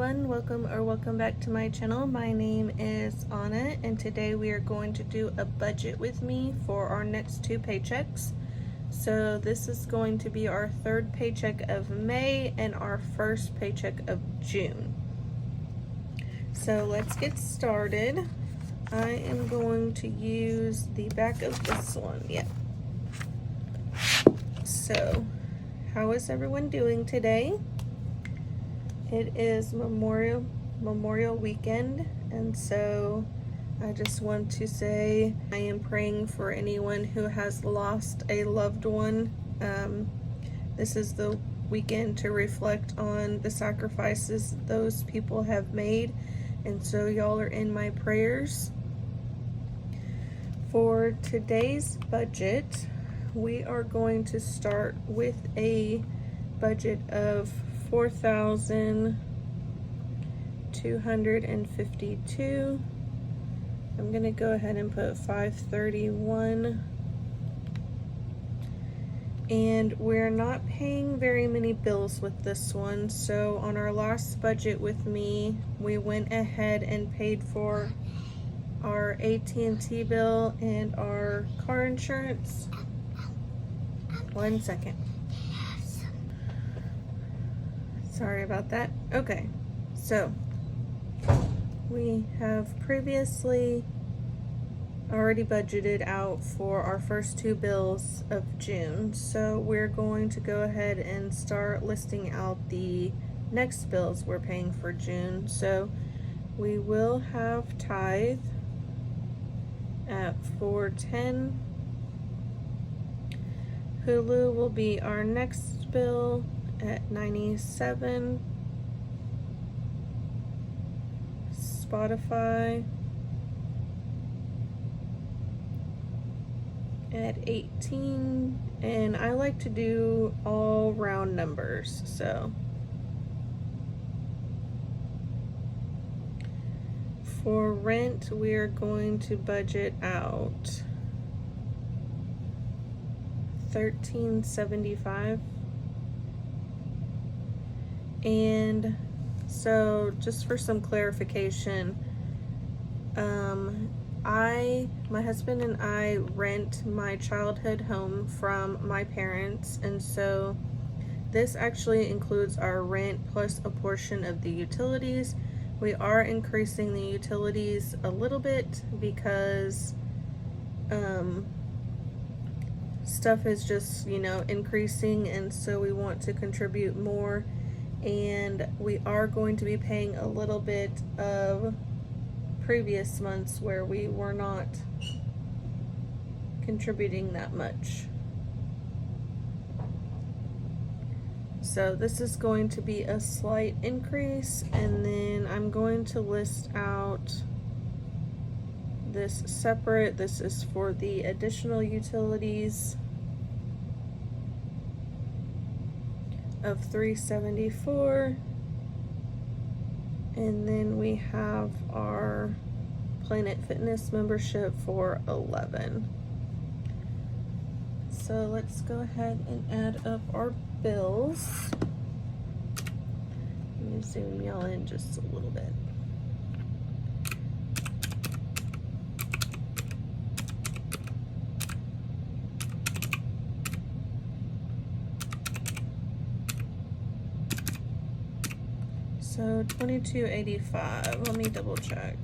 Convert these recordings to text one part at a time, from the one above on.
everyone, welcome back to my channel. My name is Anna, and today we are going to do a budget with me for our next 2 paychecks. So this is going to be our 3rd paycheck of May and our 1st paycheck of June. So let's get started. I am going to use the back of this one. So how is everyone doing today? It is Memorial Weekend, and so I just want to say I am praying for anyone who has lost a loved one. This is the weekend to reflect on the sacrifices those people have made, and so y'all are in my prayers. For today's budget, we are going to start with a budget of $4,252. I'm gonna go ahead and put 531. And we're not paying very many bills with this one. So on our last budget with me, we went ahead and paid for our AT&T bill and our car insurance. 1 second. Sorry about that. Okay, so we have previously already budgeted out for our first 2 bills of June. So we're going to go ahead and start listing out the next bills we're paying for June. So we will have tithe at $410. Hulu will be our next bill at $97. Spotify at $18, and I like to do all round numbers, so for rent we're going to budget out $13.75. And so just for some clarification, my husband and I rent my childhood home from my parents, and so this actually includes our rent plus a portion of the utilities. We are increasing the utilities a little bit because stuff is just, increasing, and so we want to contribute more. And we are going to be paying a little bit of previous months where we were not contributing that much. So this is going to be a slight increase, and then I'm going to list out this separate. This is for the additional utilities of $374, and then we have our Planet Fitness membership for $11. So let's go ahead and add up our bills. Let me zoom y'all in just a little bit. So $22.85. Let me double check.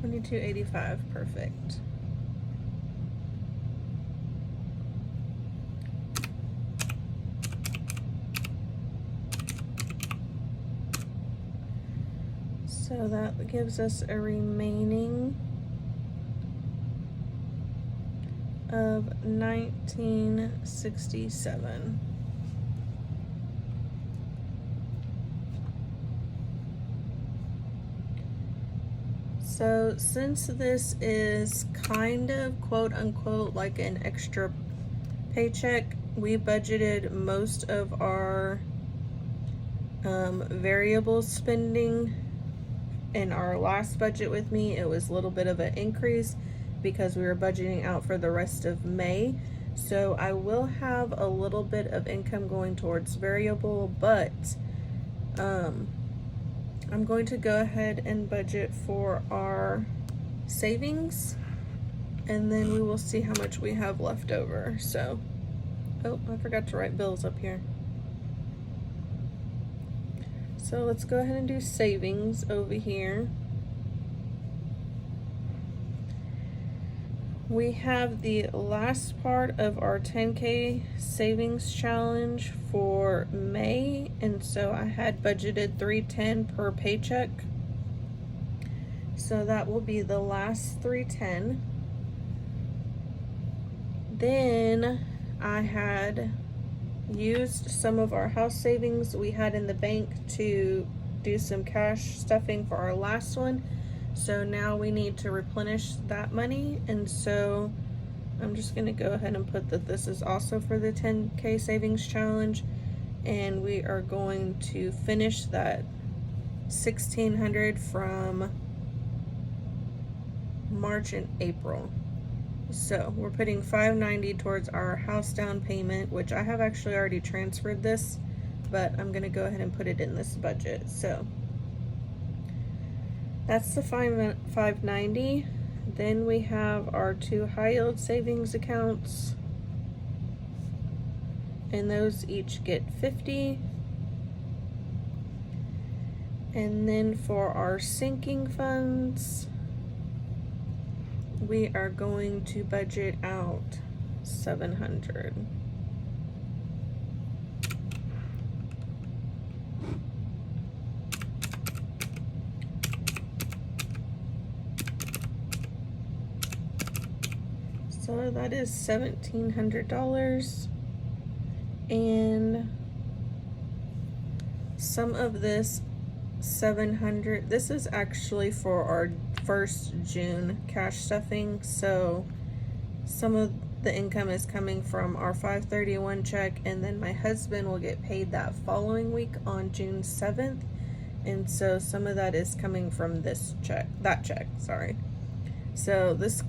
$22.85, perfect. So that gives us a remaining of $19.67. So since this is kind of quote unquote like an extra paycheck, we budgeted most of our variable spending in our last budget with me. It was a little bit of an increase because we were budgeting out for the rest of May. So I will have a little bit of income going towards variable, but I'm going to go ahead and budget for our savings, and then we will see how much we have left over. So, oh, I forgot to write bills up here. So let's go ahead and do savings over here. We have the last part of our 10K savings challenge for May, and so I had budgeted $310 per paycheck. So that will be the last $310. Then I had used some of our house savings we had in the bank to do some cash stuffing for our last one. So now we need to replenish that money, and so I'm just going to go ahead and put that this is also for the 10K savings challenge, and we are going to finish that $1,600 from March and April. So we're putting $590 towards our house down payment, which I have actually already transferred this, but I'm going to go ahead and put it in this budget. So that's the $590. Then we have our 2 high yield savings accounts, and those each get $50. And then for our sinking funds, we are going to budget out $700. So that is $1,700, and some of this $700, this is actually for our first June cash stuffing. So some of the income is coming from our 531 check, and then my husband will get paid that following week on June 7th, and so some of that is coming from this check, sorry. So this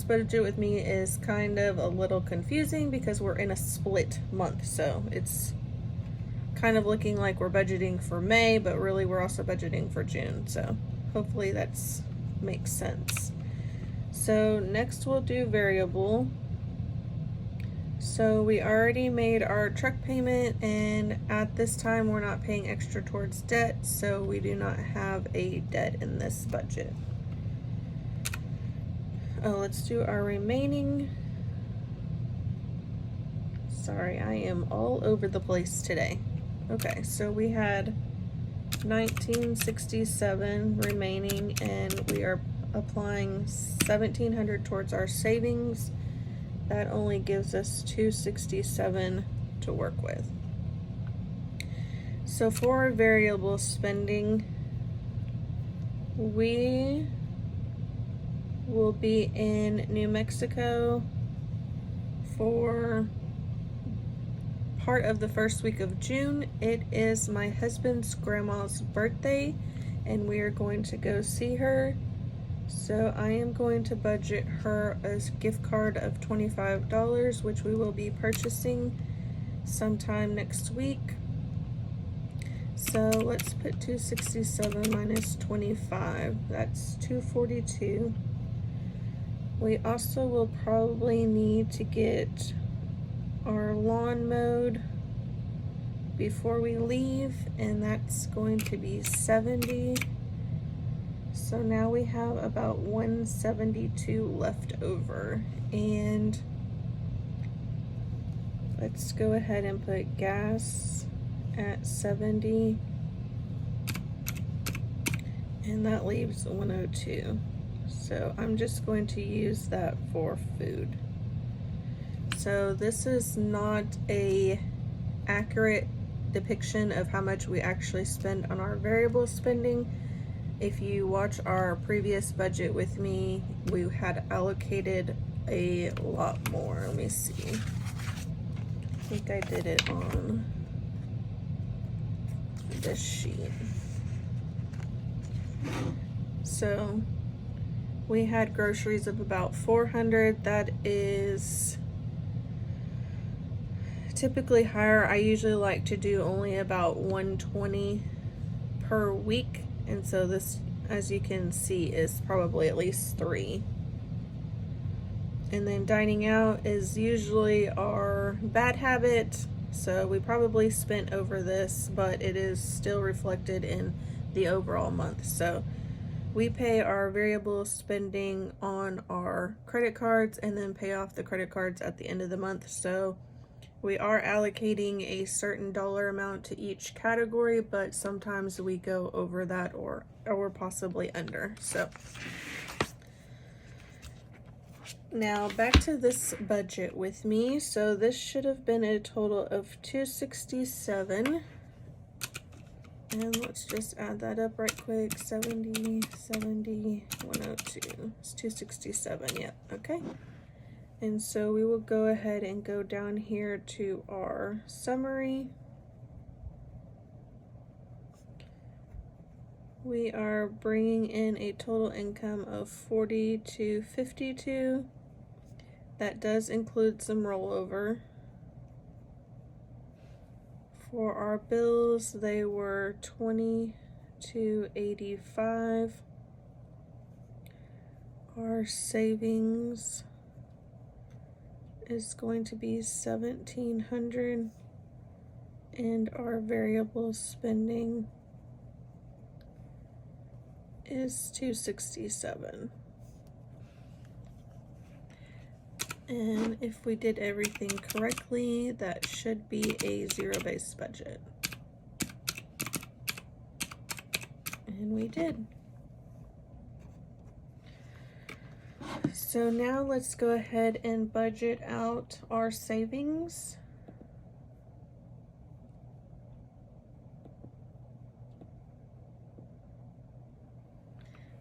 budget with me is kind of a little confusing because we're in a split month. So it's kind of looking like we're budgeting for May, but really we're also budgeting for June. So hopefully that's makes sense. So next we'll do variable. So we already made our truck payment, and at this time we're not paying extra towards debt, so we do not have a debt in this budget. Let's do our remaining. Sorry, I am all over the place today. Okay, so we had $1,967 remaining, and we are applying $1,700 towards our savings. That only gives us $267 to work with. So for our variable spending, we will be in New Mexico for part of the first week of June. It is my husband's grandma's birthday, and we are going to go see her. So I am going to budget her a gift card of $25, which we will be purchasing sometime next week. So let's put 267 minus 25. That's 242. We also will probably need to get our lawn mowed before we leave, and that's going to be 70. So now we have about 172 left over, and let's go ahead and put gas at 70, and that leaves 102. So I'm just going to use that for food. So this is not a accurate depiction of how much we actually spend on our variable spending. If you watch our previous budget with me, we had allocated a lot more. Let me see. I think I did it on this sheet. So we had groceries of about $400. That is typically higher. I usually like to do only about 120 per week, and so this, as you can see, is probably at least 3. And then dining out is usually our bad habit, so we probably spent over this, but it is still reflected in the overall month. So we pay our variable spending on our credit cards and then pay off the credit cards at the end of the month. So we are allocating a certain dollar amount to each category, but sometimes we go over that or possibly under. So now back to this budget with me. So this should have been a total of $267. And let's just add that up right quick. 70, 70, 102. It's 267, yep, okay. And so we will go ahead and go down here to our summary. We are bringing in a total income of 4252. That does include some rollover. For our bills, they were $22.85. Our savings is going to be $1,700, and our variable spending is $267. And if we did everything correctly, that should be a zero-based budget. And we did. So now let's go ahead and budget out our savings.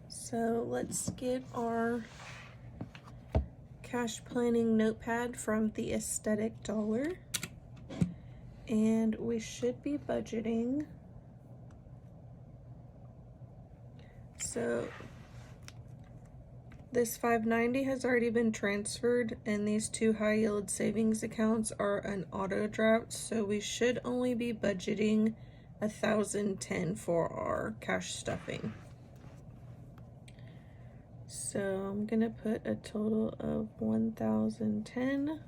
So let's get our cash planning notepad from the Aesthetic Dollar, and we should be budgeting. So this $590 has already been transferred, and these 2 high yield savings accounts are an auto draft, so we should only be budgeting $1,010 for our cash stuffing. So I'm gonna put a total of 1,010,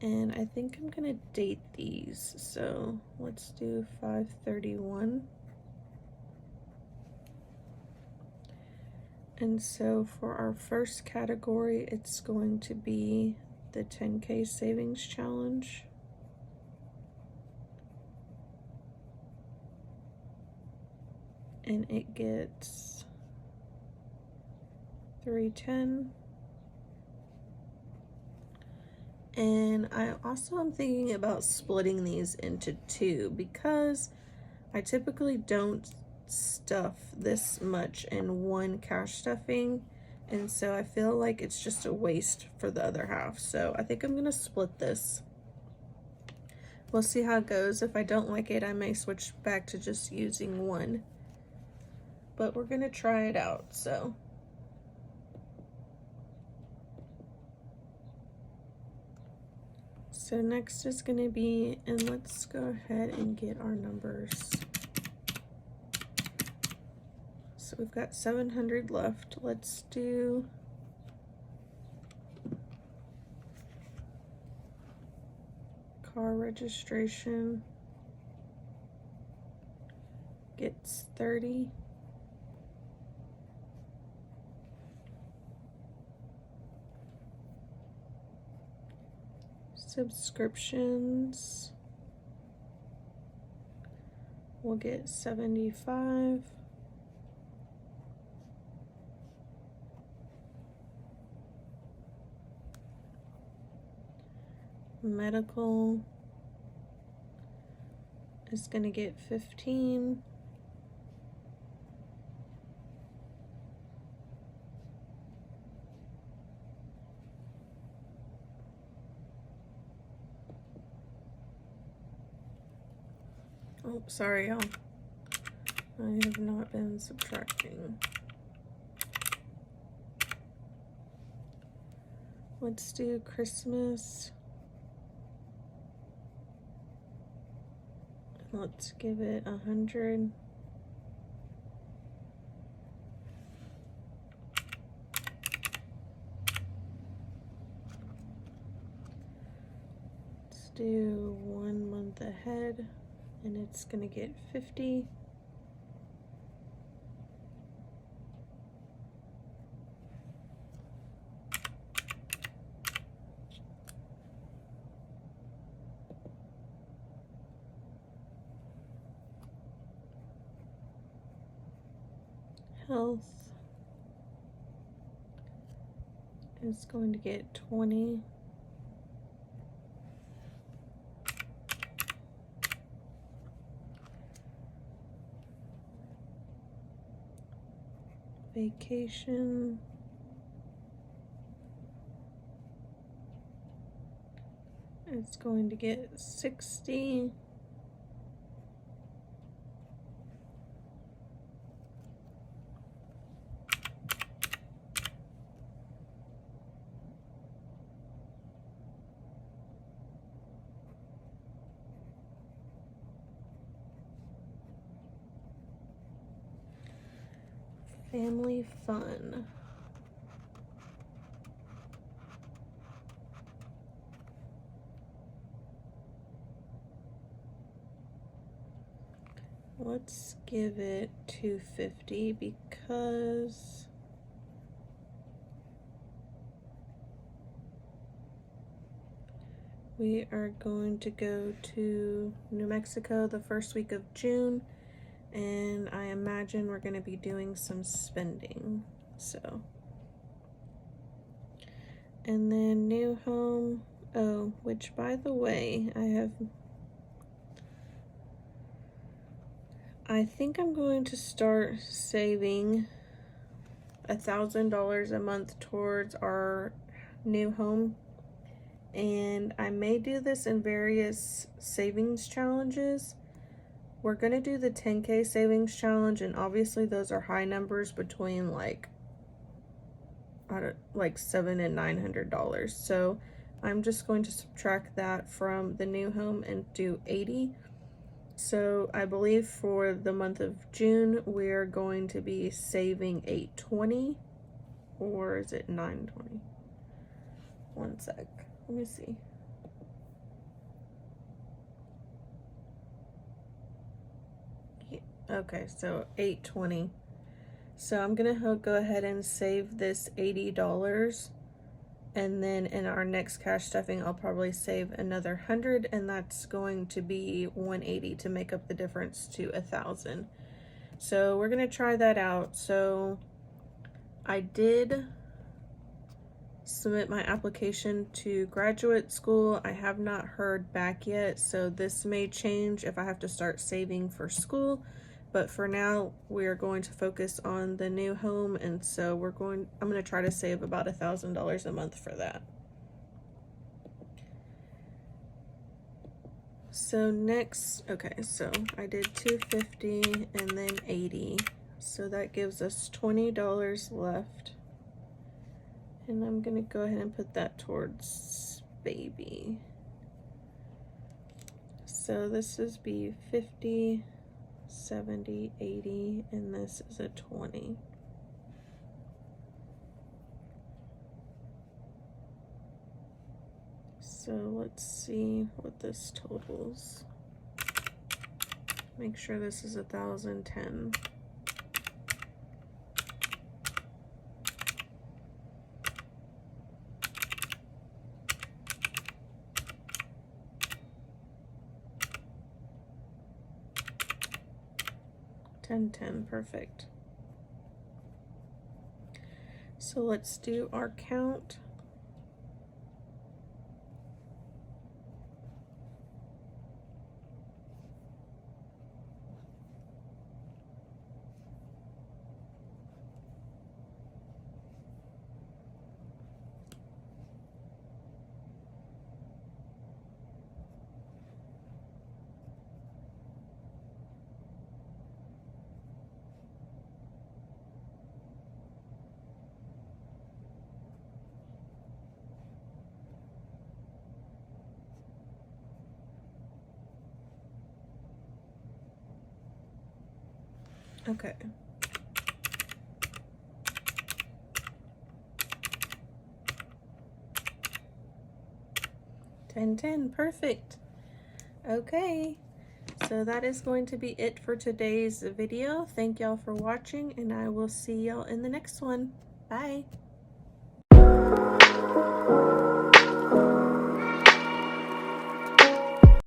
and I think I'm gonna date these. So let's do 5/31. And so for our first category, it's going to be the 10K savings challenge. And it gets 310. And I also am thinking about splitting these into 2 because I typically don't stuff this much in one cash stuffing, and so I feel like it's just a waste for the other half. So I think I'm gonna split this. We'll see how it goes. If I don't like it, I may switch back to just using one, but we're gonna try it out. So next is going to be, and let's go ahead and get our numbers. So we've got 700 left. Let's do car registration. Gets 30. Subscriptions, we'll get 75. Medical is going to get 15. Oh, sorry, y'all. I have not been subtracting. Let's do Christmas. Let's give it 100. Let's do 1 month ahead, and it's gonna get 50. Health is going to get 20. Vacation is going to get 60. Family fun. Let's give it 250 because we are going to go to New Mexico the first week of June, and I imagine we're going to be doing some spending. So, and then new home. Oh, which by the way, I think I'm going to start saving $1,000 a month towards our new home, and I may do this in various savings challenges. We're gonna do the 10K savings challenge, and obviously those are high numbers between like $700 and $900. So I'm just going to subtract that from the new home and do 80. So I believe for the month of June, we're going to be saving 820, or is it 920? One sec, let me see. Yeah, okay, so 820. So I'm gonna go ahead and save this $80. And then in our next cash stuffing, I'll probably save another 100, and that's going to be 180 to make up the difference to 1,000. So we're gonna try that out. So I did submit my application to graduate school. I have not heard back yet, so this may change if I have to start saving for school. But for now, we're going to focus on the new home, and so I'm going to try to save about $1,000 a month for that. So next, okay, so I did 250 and then 80. So that gives us $20 left. And I'm going to go ahead and put that towards baby. So this is be 50, 70, 80, and this is a 20. So let's see what this totals. Make sure this is 1,010. $10.10, perfect. So let's do our count. Okay. 10, perfect. Okay, so that is going to be it for today's video. Thank y'all for watching, and I will see y'all in the next one. Bye.